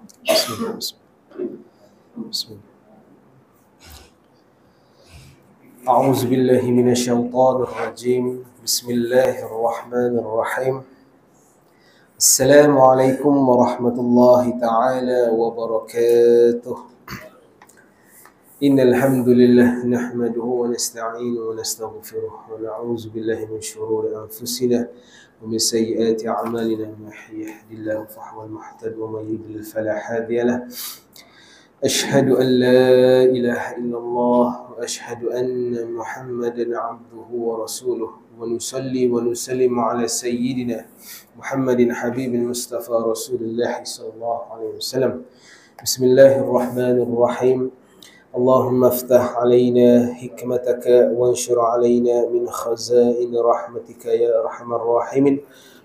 بسم الله بسم الله. أعوذ بالله من الشيطان الرجيم. بسم الله الرحمن الرحيم. السلام عليكم ورحمة الله تعالى وبركاته. إن الحمد لله نحمده ونستعينه ونستغفره ونعوذ بالله من شرور أنفسنا ومن سيئات أعمالنا. من يهده الله فهو المهتد ومن يضلل فلا هادي له. أشهد أن لا إله إلا الله وأشهد أن محمدا عبده ورسوله ونصلي ونسلم على سيدنا محمد حبيب المصطفى رسول الله صلى الله عليه وسلم. بسم الله الرحمن الرحيم. اللهم افتح علينا حكمتك وانشر علينا من خزائن رحمتك يا أرحم الراحمين.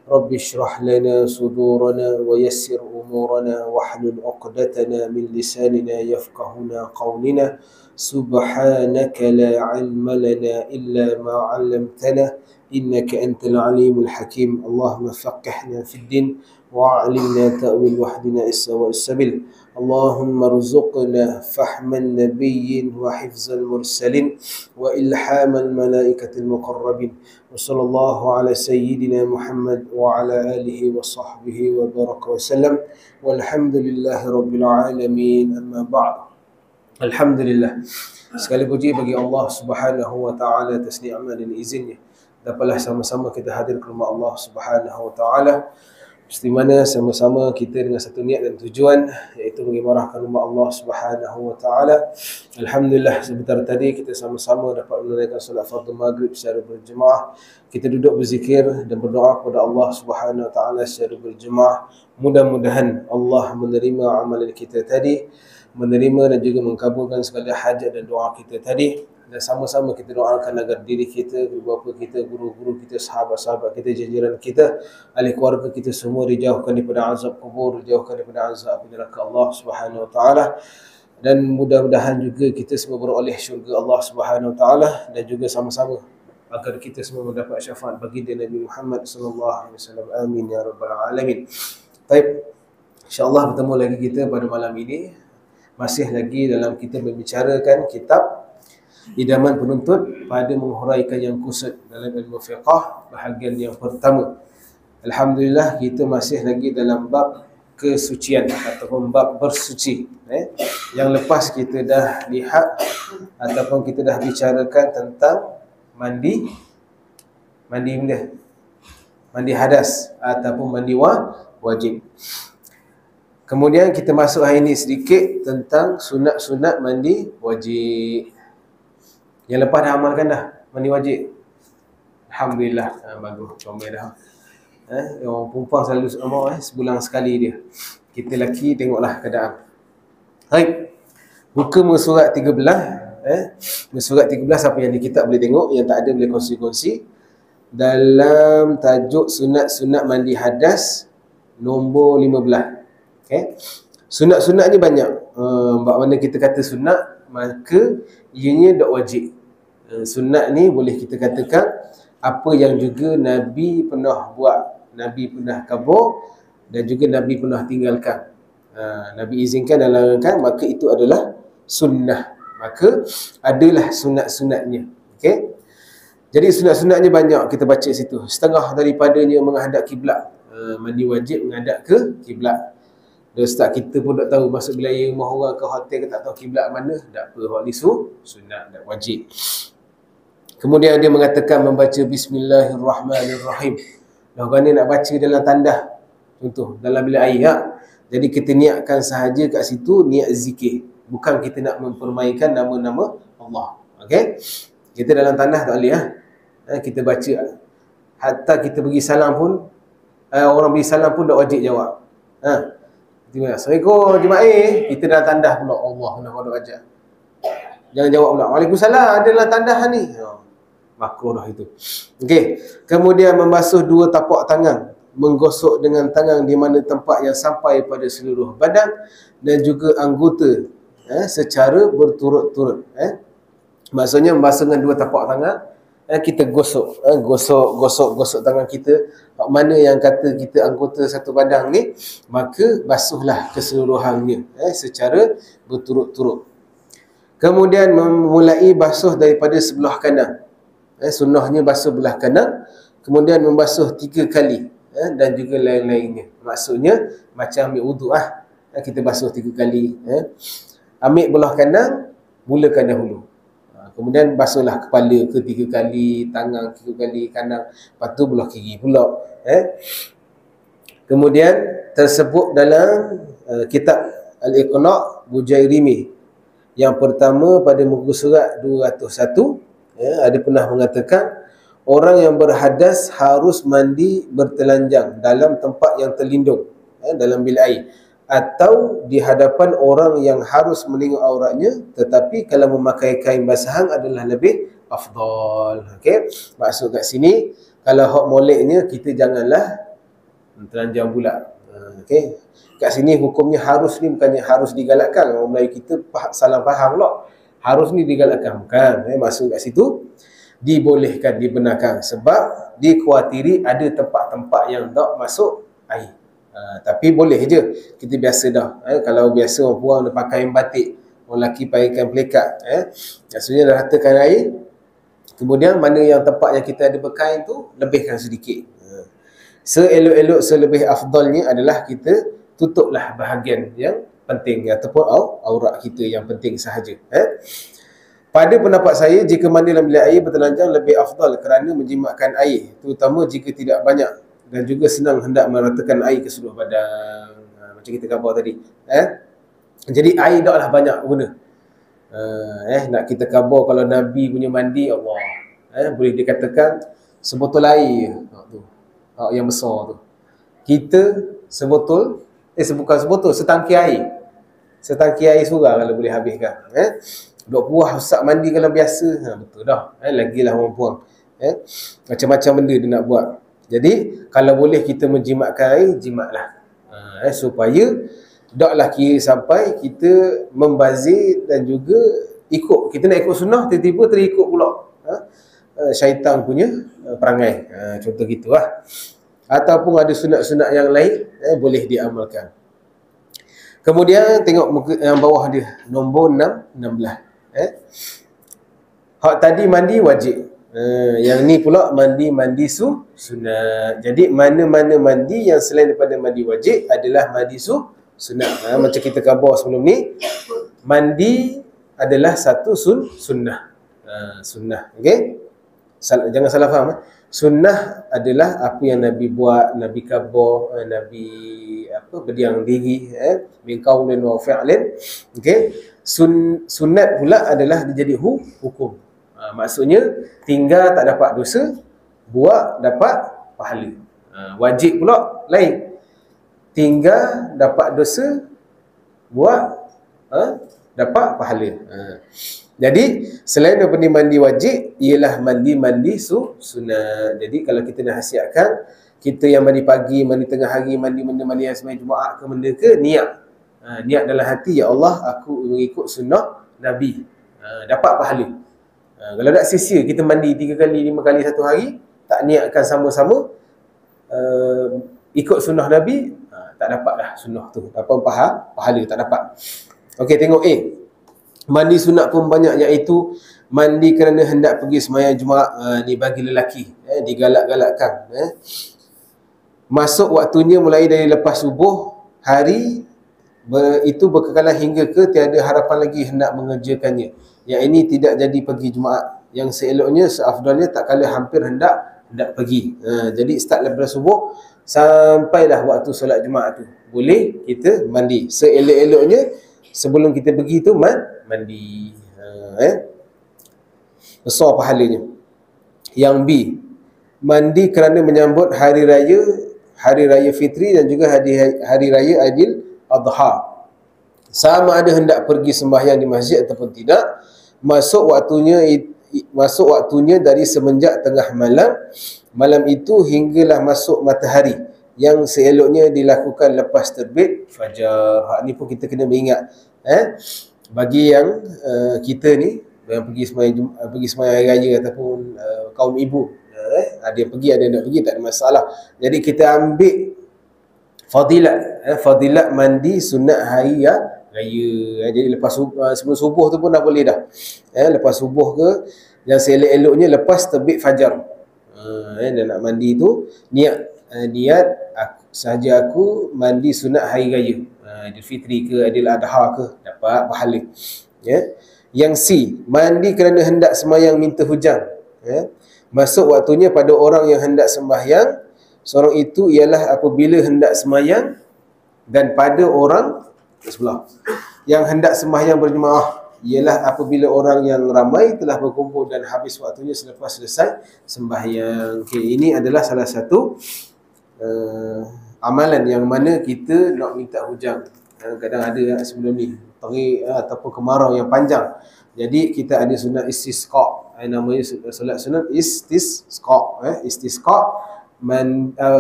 رب اشرح لنا صدورنا ويسر أمورنا واحلل عقدتنا من لساننا يفقهنا قولنا. سبحانك لا علم لنا إلا ما علمتنا إنك أنت العليم الحكيم. اللهم فقهنا في الدين وعلمنا تأويل واهدنا السواء السبيل. اللهم ارزقنا فهم النبي وحفظ المرسلين وإلحام الملائكة المقربين. وصلى الله على سيدنا محمد وعلى آله وصحبه وبارك وسلم. والحمد لله رب العالمين. أما بعد. Alhamdulillah. Sekali puji bagi Allah Subhanahu wa taala atas nikmat dan izinnya. Dapatlah sama-sama kita hadir ke rumah Allah Subhanahu wa taala, di mana sama-sama kita dengan satu niat dan tujuan, iaitu mengimarahkan rumah Allah Subhanahu wa taala. Alhamdulillah, sebentar tadi kita sama-sama dapat menunaikan solat fardu maghrib secara berjemaah. Kita duduk berzikir dan berdoa kepada Allah Subhanahu wa taala secara berjemaah. Mudah-mudahan Allah menerima amalan kita tadi, menerima dan juga mengkabulkan segala hajat dan doa kita tadi. Dan sama-sama kita doakan agar diri kita, ibu bapa kita, guru-guru kita, sahabat-sahabat kita, jajaran kita, ahli keluarga kita semua dijauhkan daripada azab kubur, dijauhkan daripada azab neraka Allah Subhanahu wa taala. Dan mudah-mudahan juga kita semua beroleh syurga Allah Subhanahu wa taala, dan juga sama-sama agar kita semua mendapat syafaat baginda Nabi Muhammad sallallahu alaihi wasallam. Amin ya rabbal alamin. Baik, insya-Allah bertemu lagi kita pada malam ini, masih lagi dalam kita membicarakan kitab Idaman Penuntut pada Menghuraikan Yang Kusut dalam ilmu fiqh, bahagian yang pertama. Alhamdulillah, kita masih lagi dalam bab kesucian ataupun bab bersuci. Yang lepas kita dah lihat ataupun kita dah bicarakan tentang mandi hadas ataupun mandi wajib. Kemudian kita masuk hari ini sedikit tentang sunat-sunat mandi wajib. Yang lepas dah amalkan dah mandi wajib. Alhamdulillah, bagus, comel dah. Orang perempuan selalu amal sebulan sekali dia. Kita lelaki tengoklah keadaan. Baik. Buka muka surat 13. Muka surat 13, apa yang di kitab boleh tengok, yang tak ada boleh kongsi-kongsi. Dalam tajuk sunat-sunat mandi hadas nombor 15. Okay. Sunat-sunat ni banyak. Bak mana kita kata sunat, maka ianya tak wajib. Sunat ni boleh kita katakan apa yang juga Nabi pernah buat, Nabi pernah kabur, dan juga Nabi pernah tinggalkan. Nabi izinkan dan larangkan, maka itu adalah sunnah. Maka adalah sunat-sunatnya. Okay? Jadi sunat-sunatnya banyak kita baca situ. Setengah daripadanya menghadap kiblat. Mandi wajib menghadap ke kiblat. Dan ustaz kita pun tak tahu masuk bilik rumah orang ke hotel ke tak tahu kiblat mana, tak apa, hak ni sunat, tak wajib. Kemudian dia mengatakan membaca bismillahirrahmanirrahim. Dah kerana nak baca dalam tandah, contoh dalam bilik air, jadi kita niatkan sahaja kat situ niat zikir, bukan kita nak mempermainkan nama-nama Allah. Okey, kita dalam tandah tak boleh kita baca, hatta kita bagi salam pun, orang bagi salam pun tak wajib jawab. Assalamualaikum jemaah, kita dalam tandah pula Allah nak ajak. Jangan jawab pula Waalaikumsalam, ada dalam tandah ni. Makruh dah itu. Okey, kemudian membasuh dua tapak tangan, menggosok dengan tangan di mana tempat yang sampai pada seluruh badan dan juga anggota secara berturut-turut. Maksudnya membasuh dengan dua tapak tangan, kita gosok, gosok tangan kita. Mana yang kata kita anggota satu badan ni, maka basuhlah keseluruhannya secara berturut-turut. Kemudian memulai basuh daripada sebelah kanan. Sunnahnya basuh belah kanan, kemudian membasuh 3 kali dan juga lain-lainnya. Maksudnya macam ambil wuduk kita basuh 3 kali. Ambil belah kanan, mulakan dahulu. Kemudian basuhlah kepala ke 3 kali, tangan 3 kali kanan, lepas tu belah kiri pula. Kemudian tersebut dalam kitab Al-Iqna' Bujairimi yang pertama pada muka surat 201, ada pernah mengatakan orang yang berhadas harus mandi bertelanjang dalam tempat yang terlindung, dalam bilik air, atau di hadapan orang yang harus menengok auratnya, tetapi kalau memakai kain basahan adalah lebih afdal. Okey, maksud kat sini kalau hak moleknya kita janganlah telanjang pula. Okey, kat sini hukumnya harus ni bukannya harus digalakkan. Orang Melayu kita salah faham pula. Harus ni digalakkan, bukan. Maksud kat situ dibolehkan, dibenarkan, sebab dikhawatiri ada tempat-tempat yang tak masuk air. Tapi boleh je, kita biasa dah. Kalau biasa orang puang dia pakai kain batik, orang lelaki pakai kain pelikat, maksudnya dah ratakan air. Kemudian mana yang tempat yang kita ada berkain tu, lebihkan sedikit. Seelok-elok, selebih afdalnya adalah kita tutuplah bahagian yang penting ataupun aurat kita yang penting sahaja. Pada pendapat saya, jika mandi dalam bilik air bertelanjang lebih afdal kerana menjimatkan air, terutama jika tidak banyak dan juga senang hendak meratakan air ke seluruh badan. Macam kita khabar tadi. Jadi air taklah banyak guna. Nak kita khabar kalau Nabi punya mandi, Allah, boleh dikatakan sebotol air tu, yang besar tu. Kita bukan sebotol, setangki air. Setangki air surah kalau boleh habiskan. Duk puas usap mandi kalau biasa, betul dah. Lagilah orang puang. Macam-macam benda dia nak buat. Jadi kalau boleh kita menjimatkan air, jimatlah. Supaya taklah kira sampai kita membazir dan juga kita nak ikut sunnah, tiba-tiba terikut pula syaitan punya perangai. Contoh gitulah. Ataupun ada sunat-sunat yang lain boleh diamalkan. Kemudian tengok muka yang bawah dia, nombor 16. Hak tadi mandi wajib. Yang ni pula mandi sunat. Jadi mana-mana mandi yang selain daripada mandi wajib adalah mandi sunat. Macam kita khabar sebelum ni, mandi adalah satu sunnah. Sunnah. Okey? Jangan salah faham. Sunnah adalah apa yang Nabi buat, Nabi khabar, Nabi berdiam diri, min qaulin wa fi'lin. Okey? Sunat pula adalah dia jadi hukum. Maksudnya tinggal tak dapat dosa, buat dapat pahala. Wajib pula lain. Tinggal dapat dosa, buat dapat pahala. Jadi selain daripada mandi wajib, ialah mandi sunat. Jadi kalau kita nak hasiatkan, kita yang mandi pagi, mandi tengah hari, mandi yang sembahyang Jumaat ke benda ke, niat. Niat dalam hati, ya Allah, aku mengikut sunnah Nabi. Dapat pahala. Kalau tak sia-sia kita mandi 3 kali, 5 kali satu hari, tak niatkan sama-sama ikut sunnah Nabi, tak dapat dah sunnah tu. Apa pahala tak dapat. Okey, tengok mandi sunat pun banyak, iaitu mandi kerana hendak pergi sembahyang Jumaat. Ni bagi lelaki, digalak-galakkan. Masuk waktunya mulai dari lepas subuh hari itu berkekalan hingga ke tiada harapan lagi hendak mengerjakannya. Yang ini tidak jadi pergi Jumaat. Yang seeloknya, seafdalnya tak kala hampir hendak pergi. Jadi start daripada subuh sampailah waktu solat Jumaat tu, boleh kita mandi. Seelok-eloknya sebelum kita pergi tu mandi. Besar pahalanya. Yang B, mandi kerana menyambut hari raya Fitri dan juga hari raya Aidil Adha. Sama ada hendak pergi sembahyang di masjid ataupun tidak, masuk waktunya dari semenjak tengah malam itu hinggalah masuk matahari, yang seeloknya dilakukan lepas terbit fajar. Hak ni pun kita kena mengingat. Bagi yang kita ni yang pergi sembahyang hari raya ataupun kaum ibu, ada yang pergi, ada yang tak pergi, tak ada masalah. Jadi kita ambil fadilat mandi sunat hari raya. Jadi lepas sebelum subuh tu pun dah boleh dah. Lepas subuh ke, yang seelok-eloknya lepas terbit fajar. Dan nak mandi tu niat sahaja aku mandi sunat hari raya, Idul Fitri ke Idul Adha ke, dapat pahala. Yang C, mandi kerana hendak sembahyang minta hujan. Masuk waktunya pada orang yang hendak sembahyang seorang itu ialah apabila hendak sembahyang, dan pada orang sebelah yang hendak sembahyang berjemaah ialah apabila orang yang ramai telah berkumpul dan habis waktunya selepas selesai sembahyang. Ini adalah salah satu amalan yang mana kita nak minta hujan. Kadang ada sebelum ni terik ataupun kemarau yang panjang, jadi kita ada sunat istisqa, namanya solat sunat istisqa.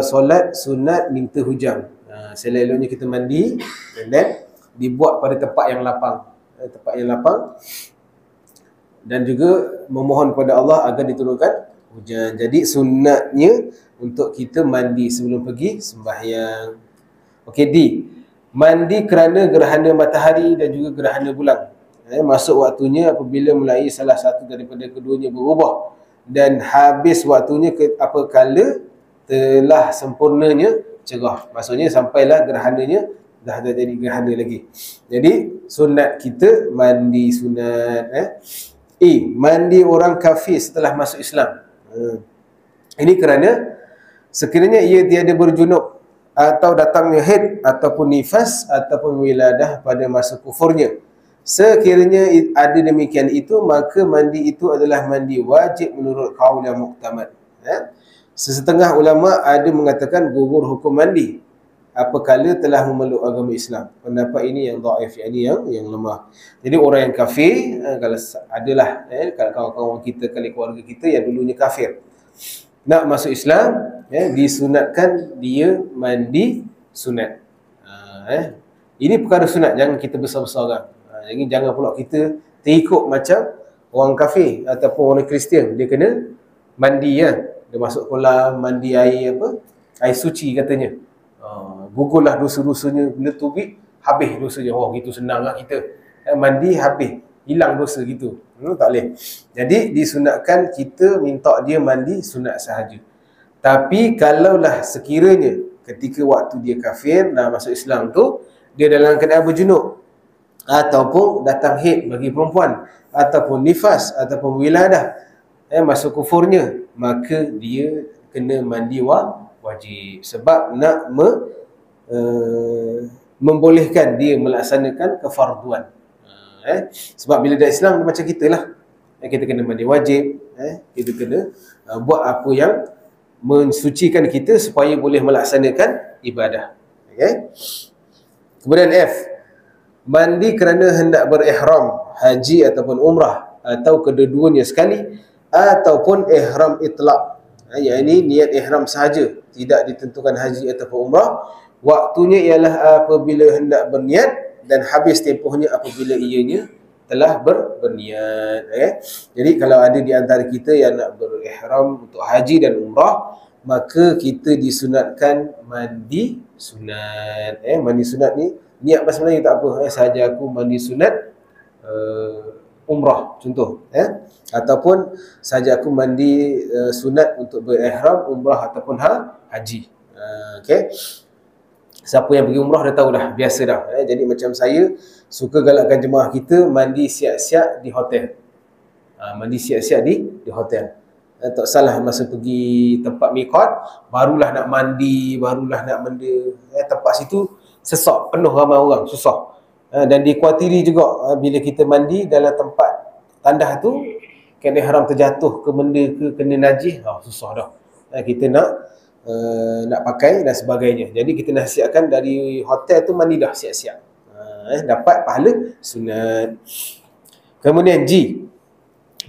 Solat sunat minta hujan. Seleloknya kita mandi dan dibuat pada tempat yang lapang, dan juga memohon kepada Allah agar diturunkan hujan. Jadi sunatnya untuk kita mandi sebelum pergi sembahyang. Okey, D, mandi kerana gerhana matahari dan juga gerhana bulan. Masuk waktunya apabila mulai salah satu daripada keduanya berubah dan habis waktunya apabila telah sempurnanya cerah. Maksudnya sampailah gerhananya dah jadi gerhana lagi. Jadi sunat kita mandi sunat. E, mandi orang kafir setelah masuk Islam. Ini kerana sekiranya ia tiada berjunub atau datangnya haid ataupun nifas ataupun wiladah pada masa kufurnya. Sekiranya ada demikian itu, maka mandi itu adalah mandi wajib menurut qaul yang muktamad. Sesetengah ulama ada mengatakan gugur hukum mandi apabila telah memeluk agama Islam. Pendapat ini yang dhaif, yang lemah. Jadi orang yang kafir, kalau adalah kalau kawan-kawan kita, kali keluarga kita yang dulunya kafir, nak masuk Islam, disunatkan dia mandi sunat. Ini perkara sunat, jangan kita besar-besarkan. Jadi jangan pula kita terikut macam orang kafir ataupun orang Kristian, dia kena mandi dia masuk kolam, mandi air air suci katanya. Gugurlah dosa-dosanya, bila tubik habis dosanya. Gitu senanglah kita. Mandi habis, hilang dosa gitu. Tak boleh. Jadi disunatkan kita minta dia mandi sunat sahaja. Tapi kalaulah sekiranya ketika waktu dia kafir dah masuk Islam tu, dia dalam keadaan berjunub ataupun datang haid bagi perempuan ataupun nifas ataupun wiladah, masuk kufurnya, maka dia kena mandi wajib, sebab nak membolehkan dia melaksanakan kefarduan. Sebab bila dah Islam macam kita lah, kita kena mandi wajib, kita kena buat apa yang mensucikan kita supaya boleh melaksanakan ibadah. Kemudian F, mandi kerana hendak berihram haji ataupun umrah atau kedua-duanya sekali, ataupun ihram itlaq, yakni niat ihram sahaja, tidak ditentukan haji ataupun umrah. Waktunya ialah apabila hendak berniat dan habis tempohnya apabila ianya telah berniat. Jadi kalau ada di antara kita yang nak berihram untuk haji dan umrah, maka kita disunatkan mandi sunat. Mandi sunat ni niat sebenarnya tak apa, sahaja aku mandi sunat umrah contoh, ataupun sahaja aku mandi sunat untuk berihram umrah ataupun haji. Siapa yang pergi umrah dah tahu dah, biasa dah. Jadi macam saya suka galakkan jemaah kita mandi siap-siap di hotel. Mandi siap-siap di hotel. Tak salah masa pergi tempat miqat, barulah nak mandi, barulah nak benda. Tempat situ sesak, penuh ramai orang, susah. Dan dikuatiri juga bila kita mandi dalam tempat tandah tu, kena haram terjatuh ke benda ke kena najis, susah dah. Kita nak pakai dan sebagainya. Jadi kita nasihatkan dari hotel tu mandi dah siap-siap, dapat pahala sunat. Kemudian G,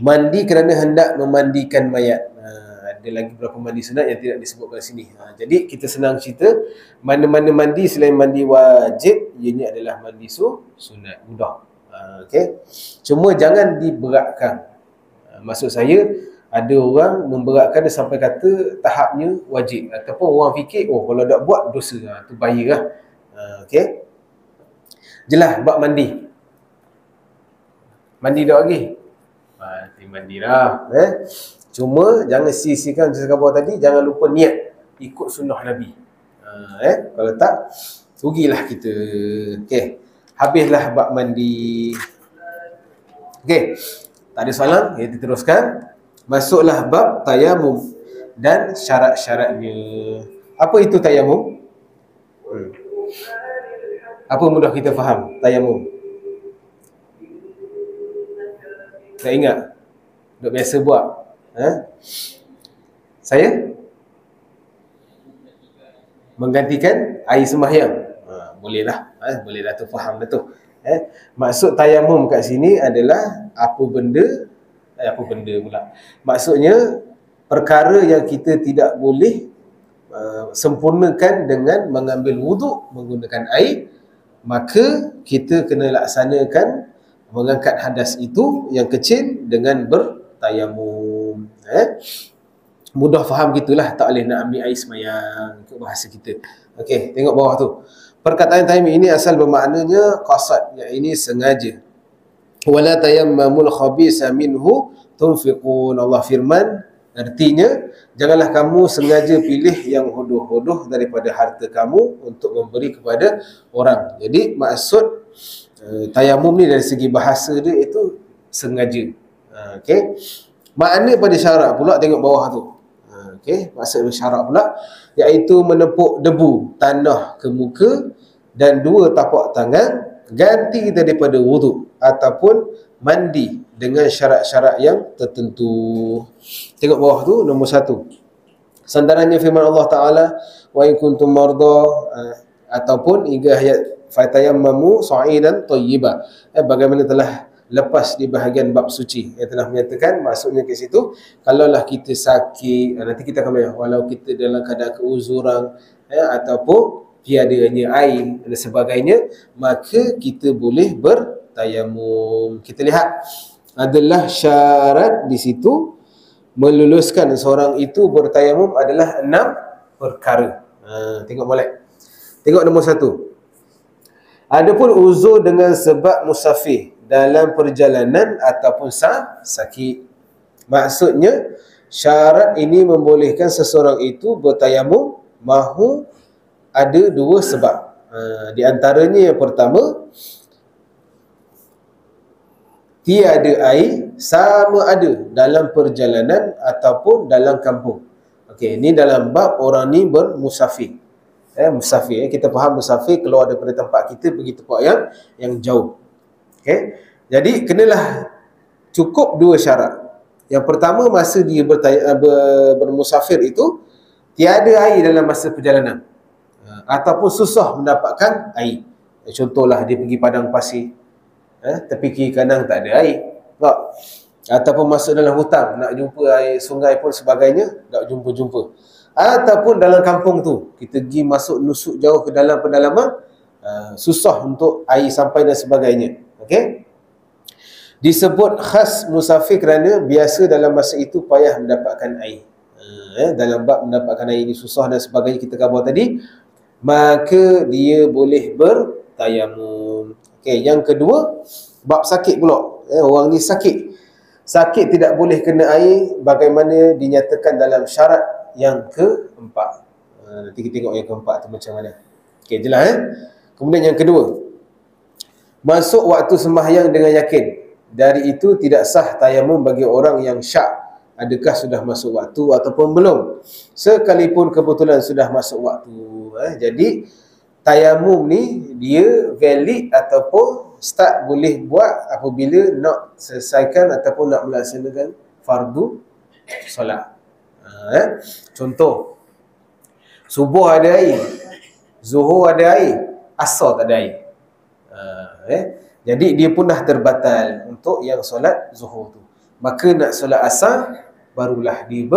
mandi kerana hendak memandikan mayat. Ada lagi beberapa mandi sunat yang tidak disebutkan di sini. Jadi kita senang cerita, mana-mana mandi selain mandi wajib, ianya adalah mandi sunat, mudah. Okey. Cuma jangan diberatkan. Maksud saya, ada orang memberatkan dia sampai kata tahapnya wajib, ataupun orang fikir kalau tak buat dosa, tu bahayalah. Okey. Jelas bab mandi. Mandi dah lagi. Mandilah. Cuma jangan sisihkan cakap bawah tadi, jangan lupa niat ikut sunnah Nabi. Kalau tak, rugilah kita. Okey. Habislah bab mandi. Okey. Tak ada soalan, kita teruskan. Masuklah bab tayamum dan syarat-syaratnya. Apa itu tayamum? Apa mudah kita faham tayamum? Tak ingat? Duk biasa buat. Saya? Menggantikan air sembahyang. Bolehlah. Bolehlah tu, faham dah tu. Maksud tayamum kat sini adalah apa benda pula. Maksudnya perkara yang kita tidak boleh sempurnakan dengan mengambil wuduk menggunakan air, maka kita kena laksanakan mengangkat hadas itu yang kecil dengan bertayamum. Mudah faham gitulah, tak boleh nak ambil air semayang, itu bahasa kita. Okey, tengok bawah tu. Perkataan tayamum ini asal bermaknanya qasad, iaitu sengaja. Wala tayammamul khabisa minhu tunfiqun. Allah firman, artinya janganlah kamu sengaja pilih yang hodoh-hodoh daripada harta kamu untuk memberi kepada orang. Jadi maksud tayamum ni dari segi bahasa dia itu sengaja. Okey. Makna pada syarak pula, tengok bawah tu. Okey, maksud syarak pula iaitu menepuk debu tanah ke muka dan 2 tapak tangan ganti daripada wuduk ataupun mandi dengan syarat-syarat yang tertentu. Tengok bawah tu, nombor 1. Sandarannya firman Allah Ta'ala, wa in kuntum marda, ataupun hingga ayat fatayammamu sa'idan thayyiba. Bagaimana telah lepas di bahagian bab suci yang telah menyatakan, maksudnya ke situ, kalaulah kita sakit, nanti kita akan melihat, walau kita dalam keadaan keuzuran ataupun tiadanya air dan sebagainya, maka kita boleh bertayamum. Kita lihat adalah syarat di situ meluluskan seorang itu bertayamum adalah 6 perkara. Tengok molek. Tengok nombor 1. Adapun uzur dengan sebab musafir dalam perjalanan ataupun sakit. Maksudnya syarat ini membolehkan seseorang itu bertayamum mahu ada 2 sebab. Di antaranya yang pertama, tiada air sama ada dalam perjalanan ataupun dalam kampung. Okey, ini dalam bab orang ni bermusafir. Musafir, kita faham musafir keluar daripada tempat kita pergi tempat yang jauh. Okey. Jadi kenalah cukup 2 syarat. Yang pertama, masa dia bermusafir itu tiada air dalam masa perjalanan, ataupun susah mendapatkan air. Contohlah dia pergi padang pasir, tepi kiri kanan tak ada air, tak? Ataupun masuk dalam hutan nak jumpa air sungai pun sebagainya, tak jumpa-jumpa. Ataupun dalam kampung tu kita pergi masuk nusuk jauh ke dalam pedalaman, susah untuk air sampai dan sebagainya. Okey. Disebut khas musafir kerana biasa dalam masa itu payah mendapatkan air. Dalam bab mendapatkan air ini susah dan sebagainya, kita khabar tadi, maka dia boleh bertayamum. Okey, yang kedua, bab sakit pula. Orang ni sakit. Sakit tidak boleh kena air bagaimana dinyatakan dalam syarat yang keempat. Nanti kita tengok yang keempat tu macam mana. Okey, jelas Kemudian yang kedua, masuk waktu sembahyang dengan yakin. Dari itu tidak sah tayamum bagi orang yang syak adakah sudah masuk waktu ataupun belum, sekalipun kebetulan sudah masuk waktu. Jadi tayamum ni dia valid ataupun start boleh buat apabila nak selesaikan ataupun nak melaksanakan fardu solat. Contoh, subuh ada air, zuhur ada air, asar tak ada air. Jadi dia pun dah terbatal untuk yang solat zuhur tu. Maka nak solat asar barulah dia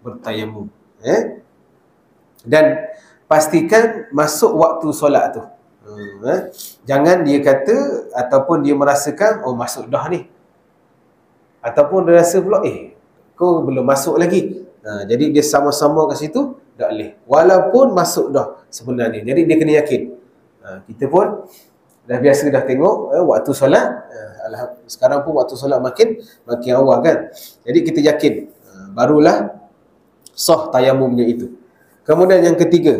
bertayamum. Dan pastikan masuk waktu solat tu. Jangan dia kata ataupun dia merasakan oh masuk dah ni, ataupun dia rasa pula kau belum masuk lagi. Jadi dia sama-sama kat situ tak boleh, walaupun masuk dah sebenarnya. Jadi dia kena yakin. Kita pun dah biasa dah tengok waktu solat, sekarang pun waktu solat makin awal kan. Jadi kita yakin, barulah sah tayamumnya itu. Kemudian yang ketiga,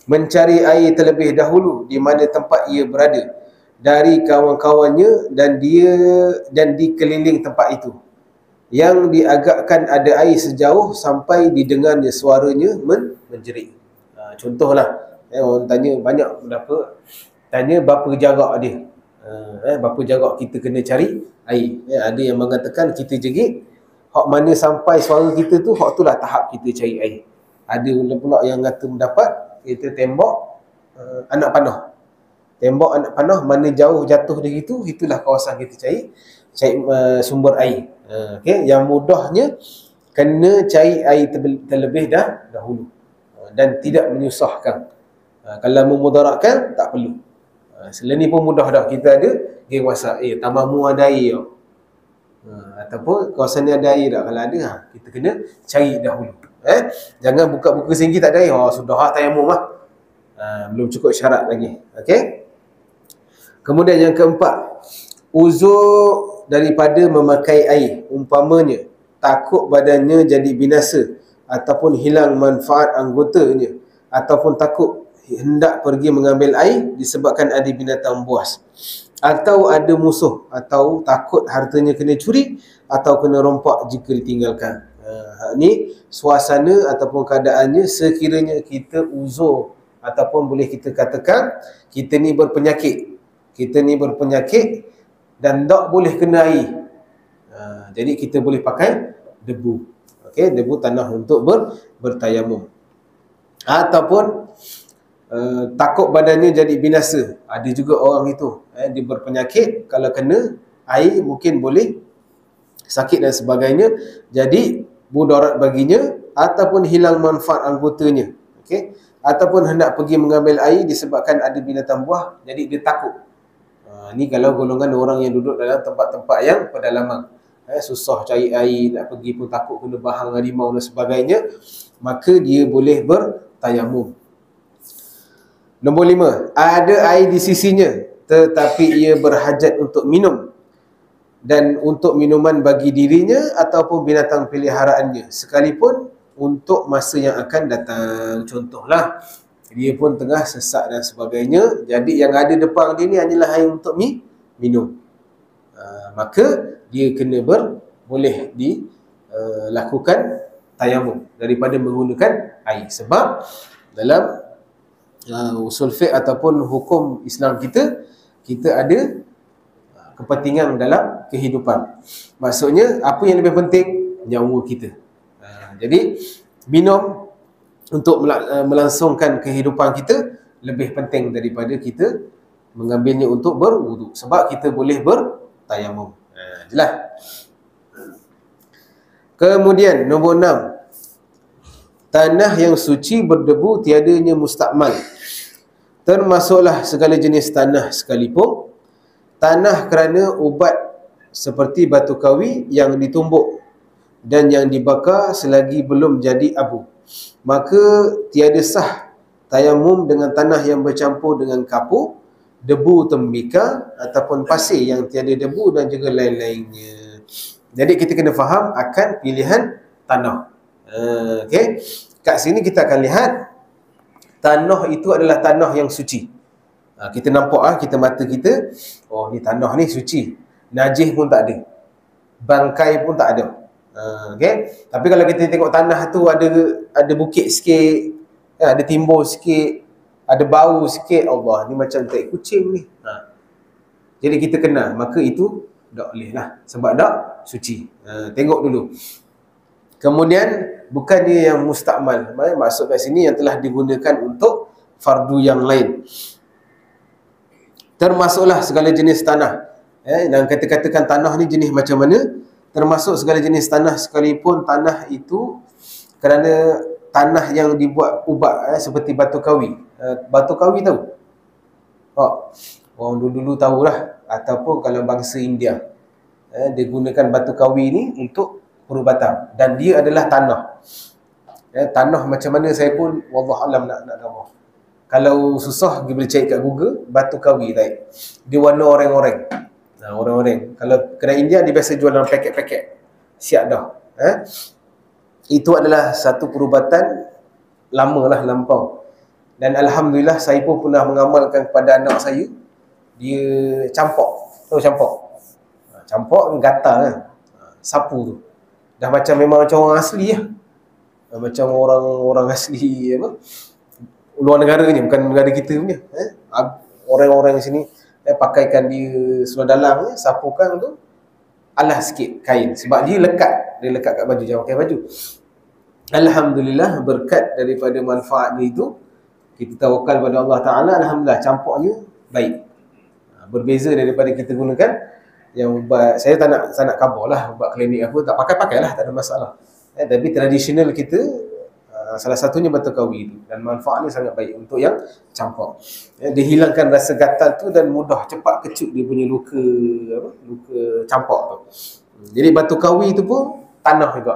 mencari air terlebih dahulu di mana tempat ia berada dari kawan-kawannya dan dikeliling tempat itu, yang diagakkan ada air sejauh sampai didengarnya suaranya menjerit. Contohlah, orang tanya banyak berapa jarak dia, berapa jarak kita kena cari air. Ada yang mengatakan kita jerit, hak mana sampai suara kita tu, hak tu lah tahap kita cari air. Ada pula yang kata mendapat kita tembak anak panah. Tembak anak panah, mana jauh jatuh dari itu, itulah kawasan kita cari sumber air. Yang mudahnya kena cari air terlebih dahulu dan tidak menyusahkan. Kalau memudaratkan tak perlu. Selain ni pun mudah dah. Kita ada pergi WhatsApp, tambahmu ada air tau. Ataupun kawasan ni ada air tak? Kalau ada, kita kena cari dahulu. Jangan buka-buka singgi tak ada air. Sudah tayamum lah. Belum cukup syarat lagi. Okey. Kemudian yang keempat, uzur daripada memakai air, umpamanya takut badannya jadi binasa ataupun hilang manfaat anggotanya, ataupun takut hendak pergi mengambil air disebabkan ada binatang buas, atau ada musuh, atau takut hartanya kena curi atau kena rompak jika ditinggalkan. Ni suasana ataupun keadaannya sekiranya kita uzur ataupun boleh kita katakan kita ni berpenyakit dan tak boleh kena air. Jadi kita boleh pakai debu. Debu tanah untuk bertayamum. Ataupun takut badannya jadi binasa. Ada juga orang itu, dia berpenyakit, kalau kena air mungkin boleh sakit dan sebagainya, jadi mudarat baginya, ataupun hilang manfaat anggotanya. Ataupun hendak pergi mengambil air disebabkan ada binatang buah, jadi dia takut. Ni kalau golongan orang yang duduk dalam tempat-tempat yang pedalaman, susah cari air, nak pergi pun takut kena bahang harimau dan sebagainya, maka dia boleh bertayamum. Nombor 5, ada air di sisinya tetapi ia berhajat untuk minum dan untuk minuman bagi dirinya ataupun binatang peliharaannya, sekalipun untuk masa yang akan datang. Contohlah, dia pun tengah sesak dan sebagainya, jadi yang ada depan dia ni hanyalah air untuk minum. Maka dia kena boleh dilakukan tayamum daripada menggunakan air. Sebab dalam usul fiqh ataupun hukum Islam kita ada kepentingan dalam kehidupan. Maksudnya, apa yang lebih penting? Nyawa kita. Jadi minum untuk melangsungkan kehidupan kita lebih penting daripada kita mengambilnya untuk berwuduk, sebab kita boleh bertayamum. Jelas? Kemudian nombor 6, tanah yang suci berdebu tiadanya mustakmal, termasuklah segala jenis tanah sekalipun. Tanah kerana ubat seperti batu kawi yang ditumbuk dan yang dibakar selagi belum jadi abu, maka tiada sah tayamum dengan tanah yang bercampur dengan kapur, debu tembikar ataupun pasir yang tiada debu dan juga lain-lainnya. Jadi kita kena faham akan pilihan tanah. Kat sini kita akan lihat tanah itu adalah tanah yang suci. Kita nampak, kita mata kita, oh ni tanah ni suci, najis pun tak ada, bangkai pun tak ada. Tapi kalau kita tengok tanah tu ada bukit sikit, ada timbul sikit, ada bau sikit, Allah, ni macam tai kucing ni. Jadi kita kena, maka itu tak boleh lah, sebab tak suci. Tengok dulu. Kemudian bukan dia yang mustakmal, maksud kat sini yang telah digunakan untuk fardu yang lain. Termasuklah segala jenis tanah. Dan kata-katakan tanah ni jenis macam mana? Termasuk segala jenis tanah sekalipun tanah itu kerana tanah yang dibuat ubat, seperti batu kawi. Batu kawi tahu? Orang dulu-dulu tahulah. Ataupun kalau bangsa India, dia gunakan batu kawi ni untuk perubatan. Dan dia adalah tanah. Tanah macam mana saya pun wallahualam nak gambar. Kalau susah, dia boleh cari kat Google, batu kawi taib. Dia warna oranye-oranye. Oranye-oranye. Kalau kedai India, dia biasa jual dalam paket-paket. Siap dah. Itu adalah satu perubatan lama lah, lampau. Dan Alhamdulillah, saya pun pernah mengamalkan kepada anak saya. Dia campak. Tahu campak? Campak gatal kan? Sapu tu. Dah memang macam orang asli lah. Macam orang asli apa? Luar negara ni, bukan negara kita punya. Orang-orang di sini pakaikan dia seluar dalam, sapukan tu alah sikit kain. Sebab dia lekat kat baju, jangan pakai baju. Alhamdulillah, berkat daripada manfaat dia itu, kita tawakal pada Allah Ta'ala, alhamdulillah campaknya baik. Berbeza daripada kita gunakan yang ubat, saya tak nak khabar lah ubat klinik apa, tak pakailah, tak ada masalah. Tapi tradisional kita, salah satunya batu kawi itu, dan manfaatnya sangat baik untuk yang campak. Dia hilangkan rasa gatal tu dan mudah cepat kecut dia punya luka campak tu. Jadi batu kawi tu pun tanah juga.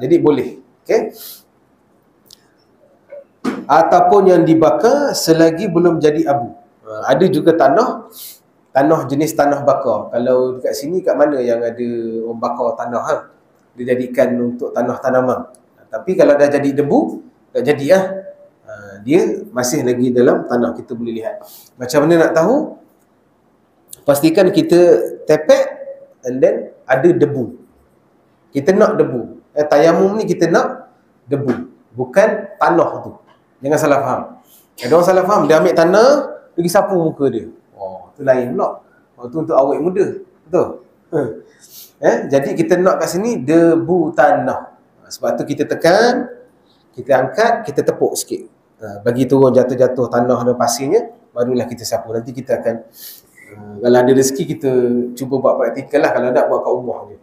Jadi boleh. Okey. Ataupun yang dibakar selagi belum jadi abu. Ada juga tanah jenis tanah bakar. Kalau dekat sini kat mana yang ada orang bakar tanah dia jadikan untuk tanah tanaman. Tapi kalau dah jadi debu, tak jadi dia masih lagi dalam tanah, kita boleh lihat. Macam mana nak tahu? Pastikan kita tepek and then ada debu. Kita nak debu. Tayamum ni kita nak debu, bukan tanah tu. Jangan salah faham. Ada orang salah faham, dia ambil tanah, pergi sapu muka dia. Tu lain pula. Tu untuk awet muda. Betul? Jadi kita nak kat sini debu tanah. Sebab tu kita tekan, kita angkat, kita tepuk sikit. Bagi turun jatuh-jatuh tanah dan pasirnya, barulah kita sapu. Nanti kita akan, kalau ada rezeki kita cuba buat praktikal lah. Kalau tak, buat kat rumah je.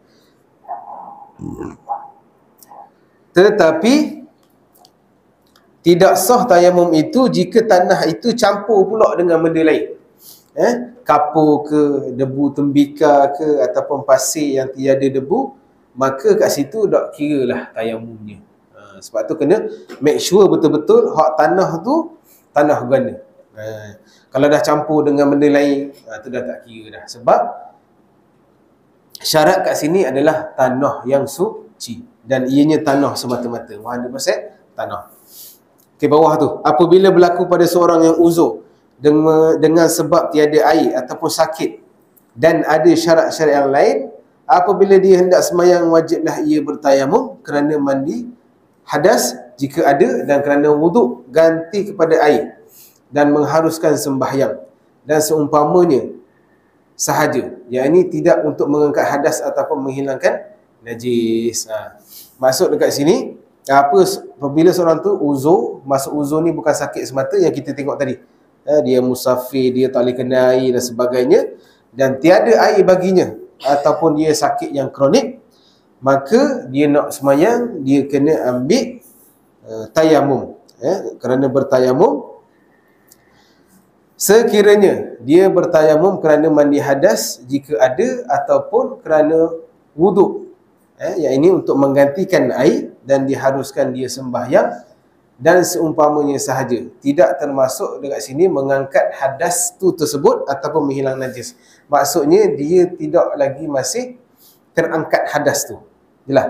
Tetapi tidak sah tayamum itu jika tanah itu campur pula dengan benda lain. Kapur ke, debu tembikar ke, ataupun pasir yang tiada debu, maka kat situ tak kira lah tayamumnya. Sebab tu kena make sure betul-betul hak tanah tu tanah gana. Kalau dah campur dengan benda lain, tu dah tak kira dah. Sebab syarat kat sini adalah tanah yang suci, dan ianya tanah semata-mata, 100% tanah. Okey, bawah tu, apabila berlaku pada seorang yang uzur dengan sebab tiada air ataupun sakit dan ada syarat-syarat yang lain, apabila dia hendak sembahyang, wajiblah ia bertayamum kerana mandi hadas jika ada, dan kerana wuduk ganti kepada air, dan mengharuskan sembahyang dan seumpamanya sahaja, yakni tidak untuk mengangkat hadas ataupun menghilangkan najis. Maksud dekat sini, apabila seorang tu uzur, maksud uzur ni bukan sakit semata yang kita tengok tadi. Dia musafir, dia tak boleh kena air dan sebagainya, dan tiada air baginya, ataupun dia sakit yang kronik, maka dia nak semayang, dia kena ambil tayamum. Kerana bertayamum, sekiranya dia bertayamum kerana mandi hadas jika ada, ataupun kerana wuduk, yang ini untuk menggantikan air, dan diharuskan dia sembahyang dan seumpamanya sahaja. Tidak termasuk dekat sini mengangkat hadas tu tersebut ataupun menghilang najis. Maksudnya dia tidak lagi masih terangkat hadas tu. Jelas?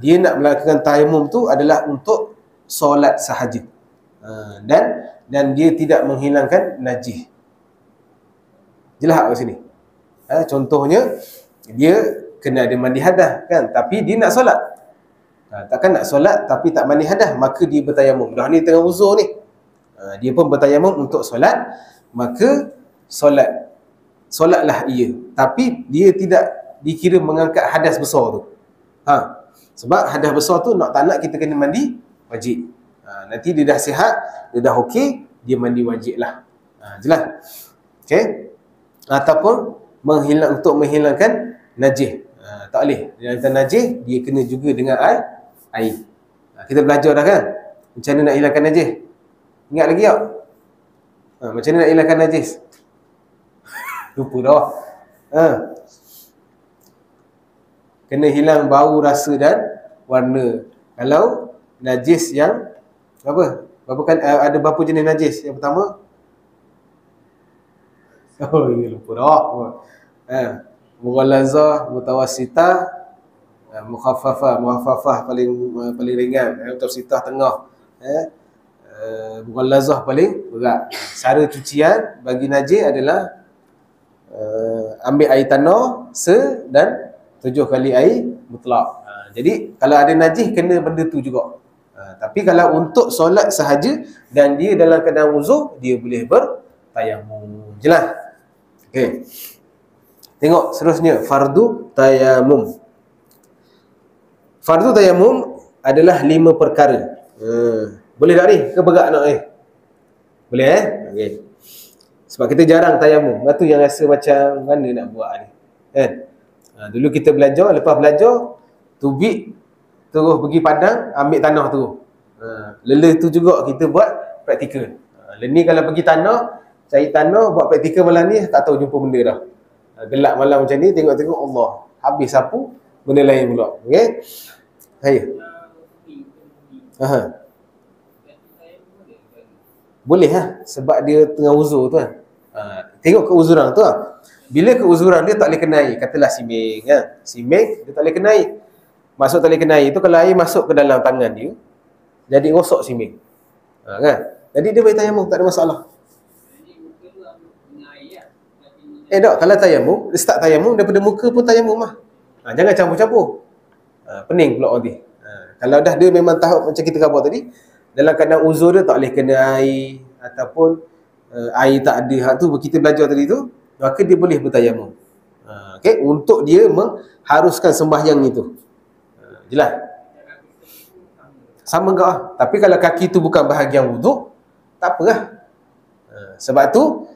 Dia nak melakukan tayamum tu adalah untuk solat sahaja. Dan dia tidak menghilangkan najis. Jelas kat sini? Contohnya, dia kena ada mandi hadas kan, tapi dia nak solat. Takkan nak solat tapi tak mandi hadas, maka dia bertayamum. Dah ni tengah uzur ni, dia pun bertayamum untuk solat, maka solatlah ia, tapi dia tidak dikira mengangkat hadas besar tu. Sebab hadas besar tu tak nak kita kena mandi wajib. Nanti dia dah sihat, dia dah okey, dia mandi wajib lah. Jelas? Okey? Ataupun untuk menghilangkan najis. Tak boleh. Menghilangkan najis, dia kena juga dengan air. Kita belajar dah kan? Macam mana nak hilangkan najis? Ingat lagi tak? Macam mana nak hilangkan najis? Lupa dah. Kena hilang bau, rasa dan warna. Kalau najis yang apa? Ada berapa jenis najis? Yang pertama, ya lupa dah. Mughallazah, mutawassitah, mukhaffafah paling ringan, mutawassitah tengah, mughallazah paling berat. Cara cucian bagi najis adalah ambil air tanah dan 7 kali air mutlak. Jadi kalau ada najis kena benda tu juga. Tapi kalau untuk solat sahaja dan dia dalam keadaan uzur, dia boleh bertayamum. Jelas? Okey. Tengok seterusnya, fardu tayamum. Fardu tayamum adalah 5 perkara. Boleh tak ni? Ke berat nak ni? Boleh Okey. Sebab kita jarang tayamum. Lepas tu yang rasa macam mana nak buat ni. Kan? Dulu kita belajar, lepas belajar tubik terus pergi padang ambil tanah tu. Lelah tu juga kita buat praktikal. Ni kalau pergi tanah, cari tanah buat praktikal malam ni tak tahu jumpa benda dah. Gelap malam macam ni, tengok-tengok Allah, habis sapu, benda lain pula. Okey. Saya. Boleh sebab dia tengah uzur tu kan. Tengok keuzuran tu Bila keuzuran dia tak boleh kena air, katalah siming siming dia tak boleh kena air. Maksud tak boleh kena air tu kalau air masuk ke dalam tangan dia jadi rosak siming. Kan? Jadi dia boleh tayamum, tak ada masalah. Tak, kalau tayamum, start tayamum daripada muka pun tayamum lah. Jangan campur-campur. Pening pula nanti. Kalau dah dia memang tahap macam kita khabar tadi, dalam keadaan uzur dia tak boleh kena air ataupun air tak ada, hak tu kita belajar tadi tu, maka dia boleh bertayamum. Okey, untuk dia mengharuskan sembahyang itu. Jelas? Sama ke? Tapi kalau kaki tu bukan bahagian wuduk, tak apalah. Sebab tu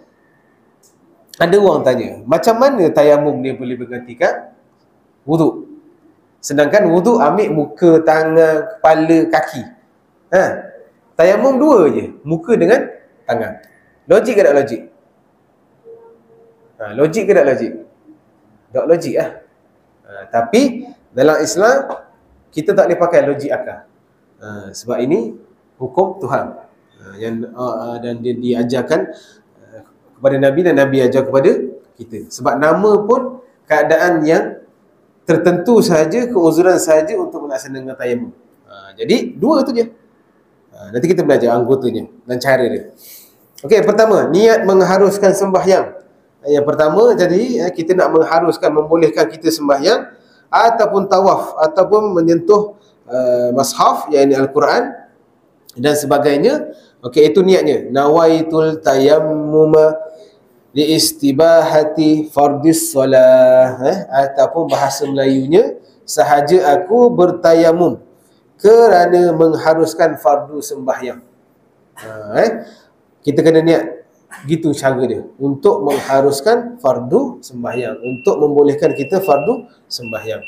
ada orang tanya, macam mana tayamum dia boleh bergantikan wuduk? Sedangkan wuduk ambil muka, tangan, kepala, kaki. Tayamum 2 je, muka dengan tangan. Logik ke tak logik? Logik ke tak logik? Tak logik lah. Tapi dalam Islam kita tak boleh pakai logik akal. Sebab ini hukum Tuhan dan dia diajarkan kepada Nabi dan Nabi ajar kepada kita. Sebab nama pun keadaan yang tertentu sahaja, keuzuran sahaja untuk melaksanakan tayamum. Jadi 2 tu je. Nanti kita belajar anggotanya dan cara dia. Okey, pertama, niat mengharuskan sembahyang. Yang pertama, jadi kita nak mengharuskan, membolehkan kita sembahyang ataupun tawaf ataupun menyentuh mushaf, iaitu Al-Quran dan sebagainya. Okey, itu niatnya. Nawaitul tayammuma li istibahati fardis solah, ataupun bahasa Melayunya, sahaja aku bertayamum kerana mengharuskan fardu sembahyang. Kita kena niat gitu cara dia, untuk mengharuskan fardu sembahyang, untuk membolehkan kita fardu sembahyang.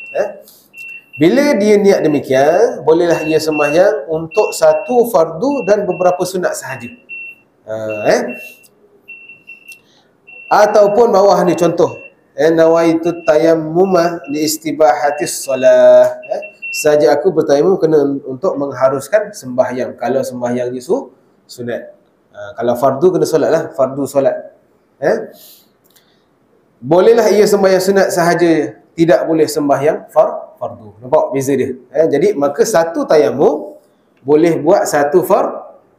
Bila dia niat demikian, bolehlah ia sembahyang untuk 1 fardu dan beberapa sunat sahaja. Ataupun bawah ni contoh, nawaitu tayammuma li istibahatis solah, saja aku bertayamum kena untuk mengharuskan sembahyang. Kalau sembahyang ni sunat. Kalau fardu kena solat lah, fardu solat. Bolehlah ia sembahyang sunat sahaja, tidak boleh sembahyang fardu. Nampak beza dia? Jadi maka 1 tayamum boleh buat 1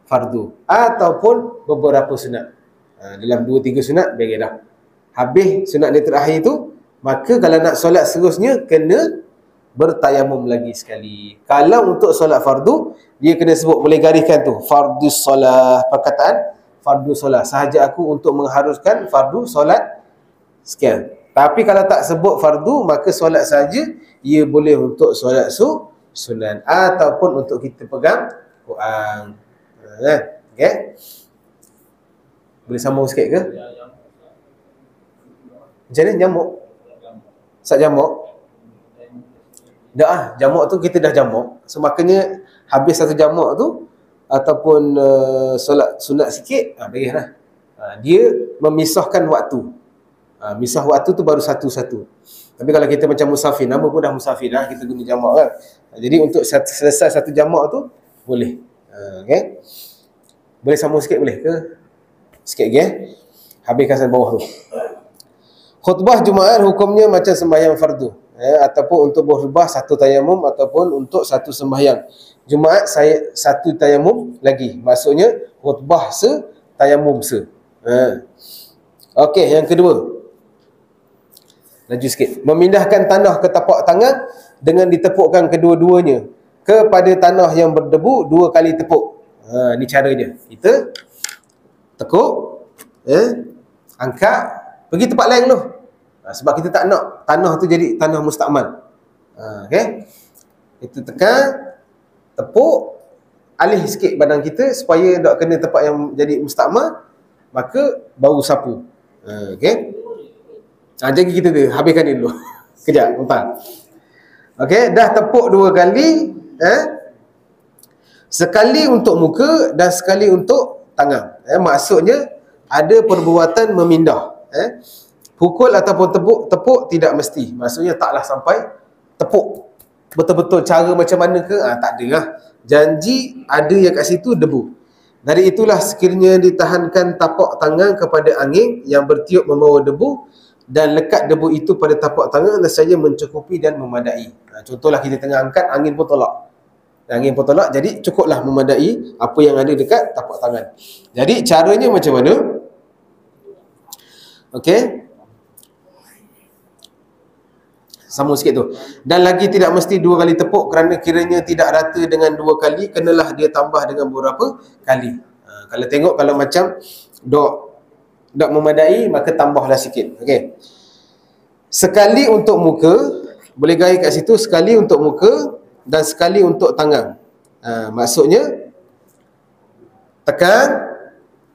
fardu ataupun beberapa sunat. Dalam 2-3 sunat bagi dah. Habis sunat dia terakhir tu, maka kalau nak solat seterusnya kena bertayamum lagi sekali. Kalau untuk solat fardu, dia kena sebut, boleh gariskan tu, fardus solah, perkataan fardu solah, sahaja aku untuk mengharuskan fardu solat sekian. Tapi kalau tak sebut fardu, maka solat saja, ia boleh untuk solat sunat ataupun untuk kita pegang Quran. Okay? Boleh sambung sikit ke? Macam ni nyamuk? Sat jamuk? Dah jamak tu kita dah jamak. So maknanya habis 1 jamak tu ataupun solat sunat sikit, bagilah. Dia memisahkan waktu. Misah waktu tu baru satu-satu. Tapi kalau kita macam musafir, nama pun dah musafir dah, kita guna jamak kan. Jadi untuk selesai satu jamak tu boleh. Okay. Boleh sambung sikit boleh ke? Sikit lagi habiskan sampai bawah tu. Khutbah Jumaat hukumnya macam sembahyang fardu, ataupun untuk berkhutbah satu tayamum ataupun untuk satu sembahyang. Jumaat saya satu tayamum lagi. Maksudnya khutbah tayamum Okey, yang kedua. Laju sikit. Memindahkan tanah ke tapak tangan dengan ditepukkan kedua-duanya kepada tanah yang berdebu 2 kali tepuk. Ni caranya. Kita tekuk, angkat, pergi tempat lain dulu. Sebab kita tak nak tanah tu jadi tanah mustakmal. Okey. Kita tekan, tepuk, alih sikit badan kita supaya tak kena tempat yang jadi mustakmal, maka baru sapu. Okey. Jadi kita habiskan ni dulu. Kejap, bentar. Okey, dah tepuk 2 kali, sekali untuk muka dan sekali untuk tangan. Maksudnya ada perbuatan memindah. Pukul ataupun tepuk tidak mesti. Maksudnya taklah sampai tepuk betul-betul cara macam mana ke? Tak ada lah. Janji ada yang kat situ debu. Dari itulah sekiranya ditahankan tapak tangan kepada angin yang bertiup membawa debu, dan lekat debu itu pada tapak tangan saja mencukupi dan memadai. Contohlah kita tengah angkat, angin pun tolak. Jadi cukuplah memadai apa yang ada dekat tapak tangan. Jadi caranya macam mana? Okey. Sambung sikit tu. Dan lagi tidak mesti 2 kali tepuk, kerana kiranya tidak rata dengan 2 kali, kenalah dia tambah dengan beberapa kali. Kalau tengok, kalau macam dok memadai, maka tambahlah sikit. Okey. Sekali untuk muka, boleh gaya kat situ, sekali untuk muka dan sekali untuk tangan. Maksudnya tekan,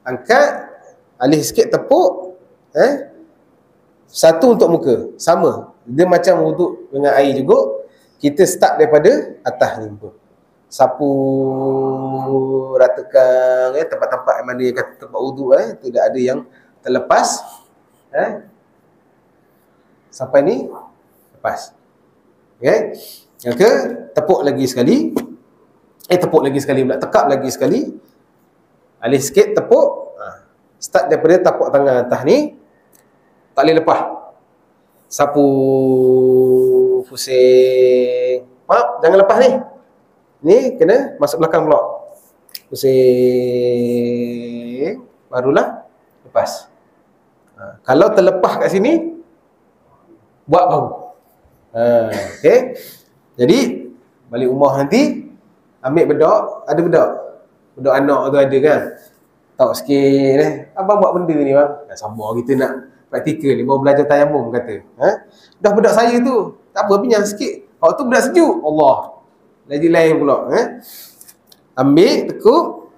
angkat, alih sikit, tepuk, satu untuk muka, sama. Dia macam wuduk dengan air juga. Kita start daripada atas ni pun. Sapu, ratakan tempat-tempat mana yang kata tempat wuduk, tidak ada yang terlepas. Sampai ni lepas. Okey. Maka tepuk lagi sekali. Tepuk lagi sekali pula, tekap lagi sekali. Alih sikit, tepuk. Start daripada tapak tangan atas ni, tak boleh lepas. Sapu, pusing. Maaf, jangan lepas ni. Ni kena masuk belakang pula. Pusing, barulah lepas. Kalau terlepas kat sini, buat baru. Okey. Jadi balik rumah nanti, ambil bedak, ada bedak. Bedak anak tu ada kan. Tahu sikit abang buat benda ni bang. Sabar, kita nak praktikal ni, baru belajar tayamum kata. Dah bedak saya tu, tak apa, pinjam sikit. Waktu tu bedak sejuk. Allah. Lagi lain pula. Ambil, tekuk.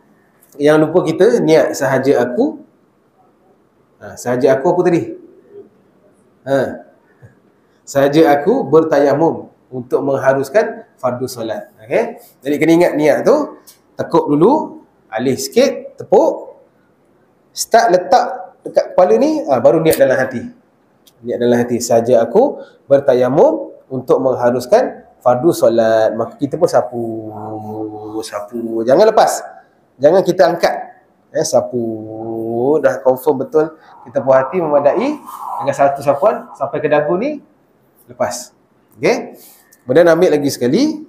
Yang lupa kita niat sahaja aku. Sahaja aku apa tadi? Sahaja aku bertayamum untuk mengharuskan fardu solat. Okey. Jadi kena ingat niat tu, tekuk dulu, alih sikit, tepuk. Start letak dekat kepala ni, baru niat dalam hati. Niat dalam hati, sahaja aku bertayamum untuk mengharuskan fardu solat. Maka kita pun sapu. Jangan lepas. Jangan kita angkat. Sapu. Dah confirm betul kita puas hati memadai dengan satu sapuan sampai ke dagu ni, lepas. Okey. Kemudian ambil lagi sekali.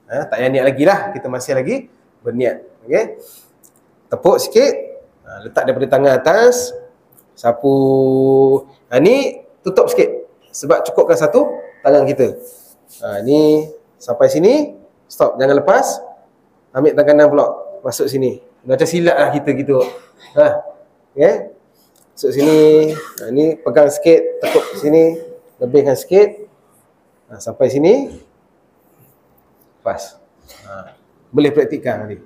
Tak payah niat lagi lah, kita masih lagi berniat. Okey. Tepuk sikit. Letak daripada tangan atas. Sapu. Ni tutup sikit sebab cukupkan satu tangan kita. Ni sampai sini, stop, jangan lepas. Ambil tangan kanan pula, masuk sini. Macam silat lah kita gitu. Okay. Masuk sini. Ni pegang sikit, tekuk sini, lebihkan sikit. Sampai sini, lepas. Boleh praktikkan nanti.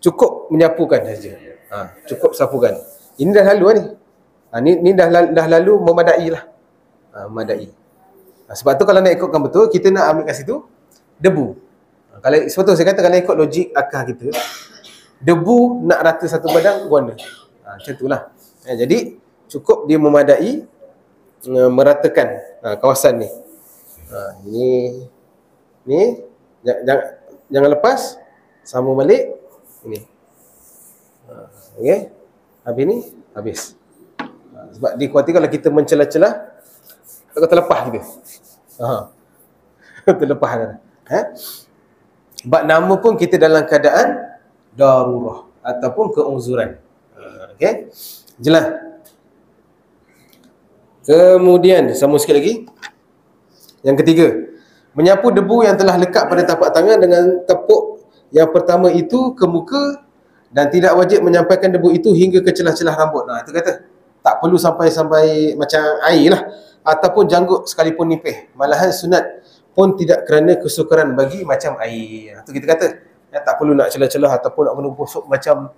Cukup menyapukan saja. Cukup sapukan. Ini dah lalu ni. Ni dah lalu memadai lah. Memadai. Sebab tu kalau nak ikutkan betul, kita nak ambil kat situ debu. Kalau sebab tu saya kata, kalau ikut logik akal kita, debu nak rata satu badan guna. Macam itulah. Jadi cukup dia memadai meratakan kawasan ni. Ni jangan lepas, sama balik ini. Okey. Habis ni habis. Sebab dikuati kalau kita mencelah-celah takut terlepas kita. Terlepas dah. Sebab nama pun kita dalam keadaan darurah ataupun keuzuran. Okey. Jelas. Kemudian sama sikit lagi. Yang ketiga, menyapu debu yang telah lekat pada tapak tangan dengan tepuk yang pertama itu ke muka dan tidak wajib menyampaikan debu itu hingga ke celah-celah rambut. Itu kata tak perlu sampai macam air lah ataupun janggut sekalipun nipih. Malahan sunat pun tidak kerana kesukaran bagi macam air. Itu kita kata tak perlu nak celah-celah ataupun nak kena gosok macam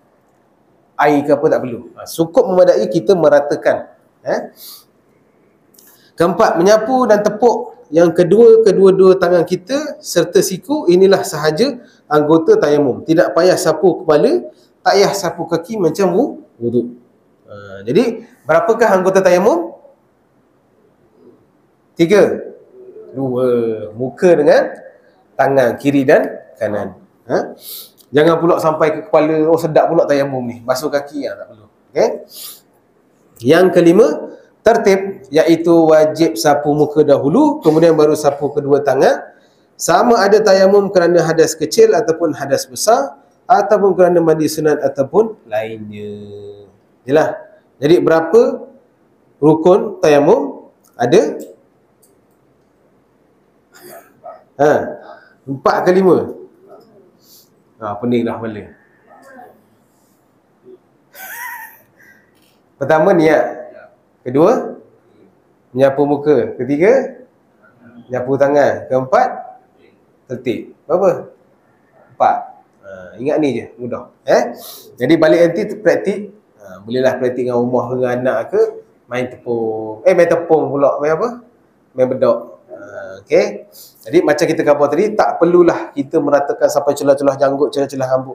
air ke apa, tak perlu. Cukup memadai kita meratakan. Keempat, menyapu dan tepuk yang kedua-dua tangan kita serta siku, inilah sahaja anggota tayamum. Tidak payah sapu kepala, tak payah sapu kaki macam wuduk. Jadi berapakah anggota tayamum? 3. 2. Muka dengan tangan kiri dan kanan. Jangan pula sampai ke kepala, sedap pula tayamum ni, basuh kaki, tak perlu. Okay? Yang kelima, tertib, iaitu wajib sapu muka dahulu, kemudian baru sapu kedua tangan. Sama ada tayamum kerana hadas kecil ataupun hadas besar, ataupun kerana mandi sunat ataupun lainnya. Jelas. Jadi berapa rukun tayamum? Ada 4 ke 5? Pening dah balik. Pertama, niat. Kedua, menyapu muka. Ketiga, menyapu tangan. Keempat, tertib. Berapa? 4. Ingat ni je, mudah. Jadi balik nanti praktik. Bolehlah praktik dengan rumah dengan anak ke, main tepung. Main tepung pula. Main apa? Main bedok. Okey. Jadi macam kita khabar tadi, tak perlulah kita meratakan sampai celah-celah janggut, celah-celah rambut.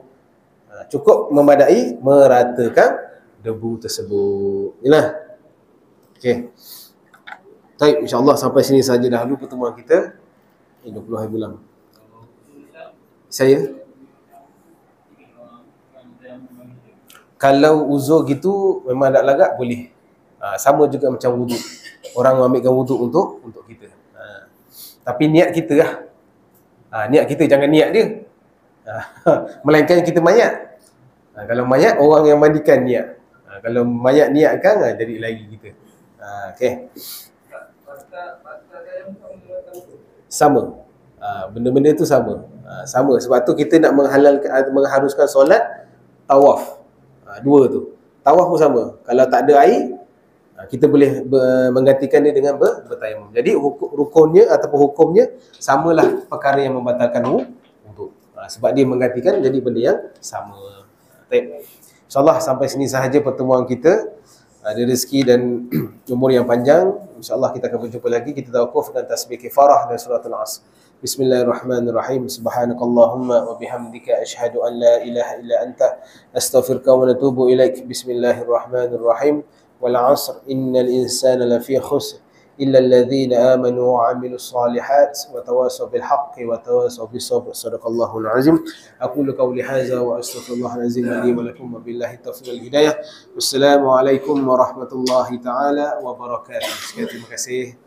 Cukup memadai meratakan debu tersebut. Inilah. Okey. Baik, insya-Allah sampai sini saja dahulu pertemuan kita. 20 hari bulan. Saya kalau uzur gitu memang tak lagak boleh. Sama juga macam wuduk. Orang ambilkan wuduk untuk kita. Tapi niat kita lah. Niat kita, jangan niat dia. Melainkan kita mayat. Kalau mayat, orang yang mandikan niat. Kalau mayat niatkan, jadi lagi kita. Okey. Sama. Benda-benda tu sama. Sama. Sebab tu kita nak mengharuskan solat tawaf. Dua tu. Tawaf pun sama. Kalau tak ada air, kita boleh menggantikan dia dengan bertayamum. Jadi rukunnya ataupun hukumnya samalah perkara yang membatalkan wuduk. Sebab dia menggantikan jadi benda yang sama. Baik. InsyaAllah sampai sini sahaja pertemuan kita. Ada rezeki dan umur yang panjang. InsyaAllah kita akan berjumpa lagi. Kita tawakuf dengan tasbih kifarah dan suratul Asr. Bismillahirrahmanirrahim. Subhanakallahumma wa bihamdika asyhadu an la ilaha illa anta astaghfiruka wa natubu ilaik. Bismillahirrahmanirrahim. Wal 'asr innal insana lafi khusr illa alladhina amanu wa 'amilus solihat wa tawasaw bil haqqi wa tawasaw bis sabr. Shadaqallahul 'azim. Aqulu qawli hadza wa astaghfirullahal 'azim li wa lakum wa billahi taufiq wal hidayah. Wassalamualaikum warahmatullahi taala wabarakatuh. Sekian, terima kasih.